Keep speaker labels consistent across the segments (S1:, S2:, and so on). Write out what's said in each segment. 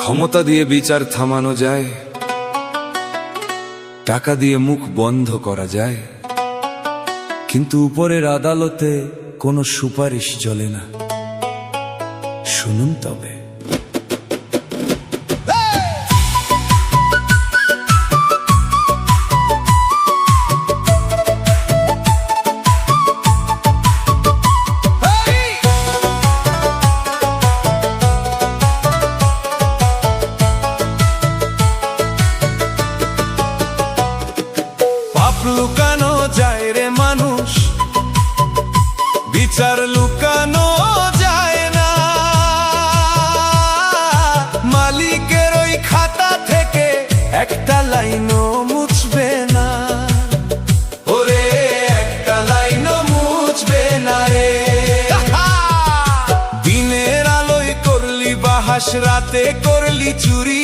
S1: ক্ষমতা দিয়ে বিচার থামানো যায়, টাকা দিয়ে মুখ বন্ধ করা যায়, কিন্তু উপরের আদালতে কোনো সুপারিশ চলে না। শুনুন তবে, লুকানো যায় রে মানুষ, বিচার লুকানো যায় না। মালিকের ওই খাতা থেকে একটা লাইনও মুছবে না, ওরে একটা লাইনও মুছবে না রে। দিনের আলোয় করলি বাহাস, রাতে করলি চুরি,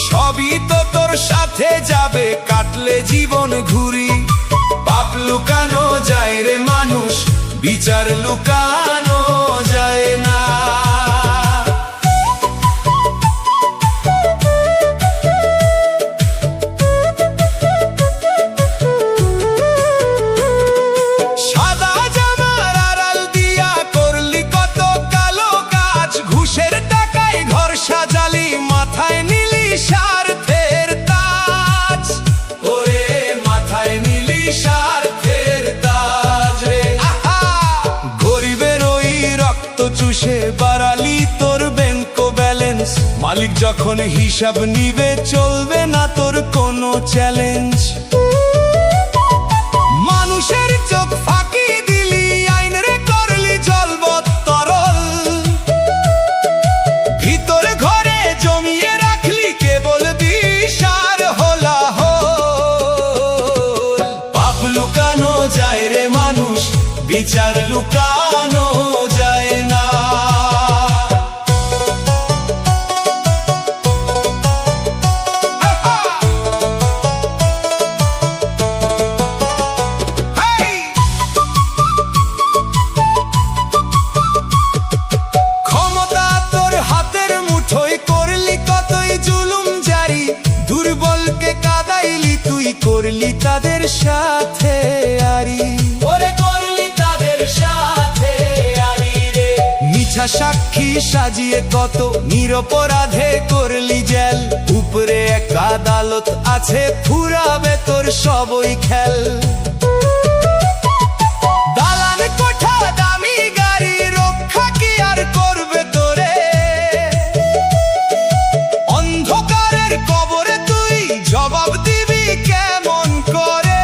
S1: সবই তো তোর সাথে যাবে কাটলে জীবন ঘুরি। পাপ লুকানো যায় রে মানুষ, বিচার লুকানো যায় না। সাদা জামার আড়াল দিয়া করলি কত কালো কাজ, ঘুষের টাকায় ঘর সাজালি, মাথায় নিলি স্বার্থের তাজ, ওরে মাথায় নিলি স্বার্থের তাজ রে। গরিবের ওই রক্ত চুষে বাড়ালি তোর ব্যাংক ব্যালেন্স, মালিক যখন হিসাব নিবে চলবে না তোর কোনো চ্যালেঞ্জ। মানুষের চোখ ফাঁকি দিলি, আইন রে করলি জলবত্তরল, ভিতরে ঘরে জমিয়ে রাখলি কেবল বিষ আর হোলাহল। পাপ লুকানো যায় রে মানুষ, বিচার লুকানো যায় না। ক্ষমতা তোর হাতের মুঠোয়, করলি কতই জুলুম জারি, দুর্বলকে কাদাইলি তুই, করলি তাদের সাথে আরি, ওরে করলি তাদের সাথে আরি রে। মিছা সাক্ষী সাজিয়ে কত নিরপরাধে করলি জেল, উপরে এক আদালত আছে ফুরাবে তোর সবই খেল। দালান কোঠা দামি গাড়ি, রক্ষা কি আর করবে তোরে, অন্ধকারের কবরে তুই জবাব দিবি কেমন করে।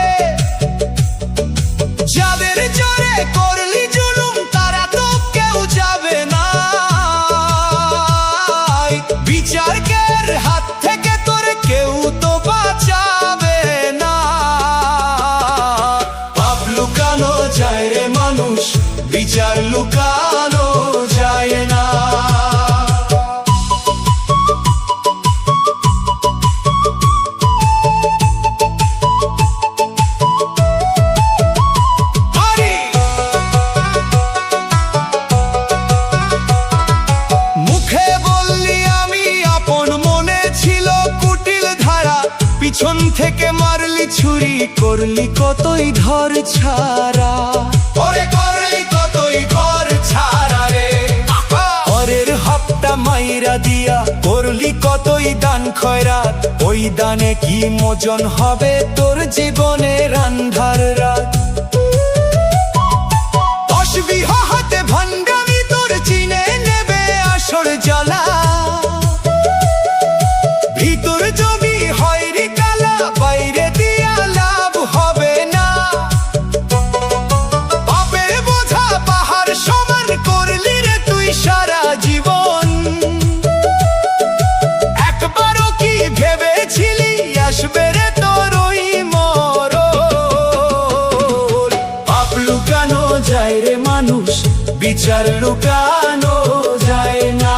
S1: যাদের জোরে করলি জুলুম তারা তো কেউ যাবে না, বিচারকের হাত থেকে তোর কেউ তো বাঁচাবে না। পাপ লুকানো যায় রে মানুষ, বিচার লুকানো যায় না। মুখে বললি আমি আপন, মনে ছিল কুটিল ধারা, পিছন থেকে মারলি ছুরি, করলি কতই ঘর ছাড়া, ওরে করলি কতই ঘর ছাড়া রে। পরের হপ্তা মাইরা দিয়া করলি কতই দান খয়রাত, ওই দানে কি মোজন হবে তোর জীবনের আন্ধার রাত। 10 বিঘা হাতে ভান্ডামি তোর চিনে নেবে আসর জ্বালা, ভিতর জমি হয়রি কালা, বাইরে দিয়া লাভ হবে না। পাপের বোঝা পাহাড় সমান করলি রে তুই সারা জীবন, একবারও কি ভেবেছিলি আসবে রে তোর ওই মরণ। পাপ লুকানো যায় রে মানুষ, বিচার লুকানো যায় না।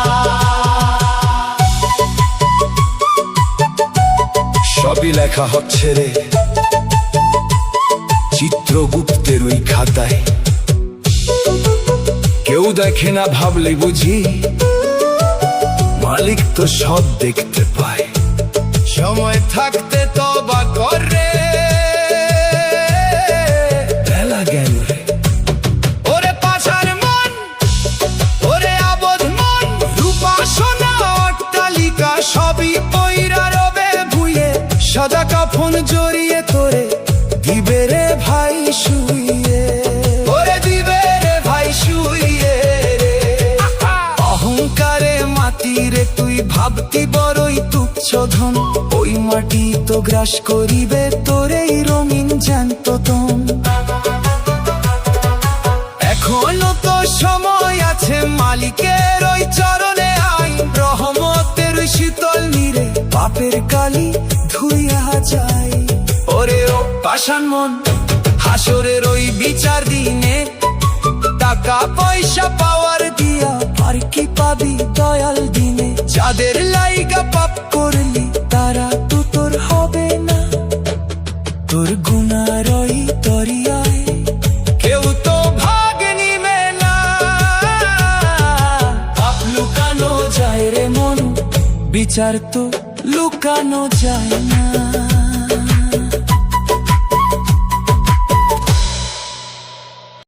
S1: সবই লেখা হচ্ছে রে চিত্রগুপ্তের ওই খাতায়, কেউ দেখে না ভাবলে বুঝি মালিক তো সব দেখতে পায়, সময় থাকতে তওবা করে। বেলা গেল রে, ওরে পাষাণ মন, ওরে আবদ মন, রূপা সোনা অট্টালিকা সবই পইরা রবে ভুইয়ে, সাদা কাফন জড়িয়ে তোরে দিবে রে ভাই শুইয়ে, ওরে দিবে রে ভাই শুইয়ে রে। অহংকারে মাটি রে তুই ভাবতি বড়ই তুচ্ছ ধন, ওই মাটি তো গ্রাস করিবে তোরে রঙিন জ্যান্ত তন। এখনো তো সময় আছে, মালিকের ওই চরণে আই, রহমতের শীতল নীরে পাপের কালি ধুইয়া যায়। ওরে ও পাষাণ মন, হাসরের ওই বিচার দিনে টাকা পয়সা পাওয়ার দিয়া আর কি পাবি দয়াল দিনে। যাদের লাইগা পাপ করলি তারা তো তোর হবে না, তোর গুনার ওই দরিয়ায় কেউ তো ভাগ নিবে না। পাপ লুকানো যায় রে মন, বিচার তো লুকানো যায় না।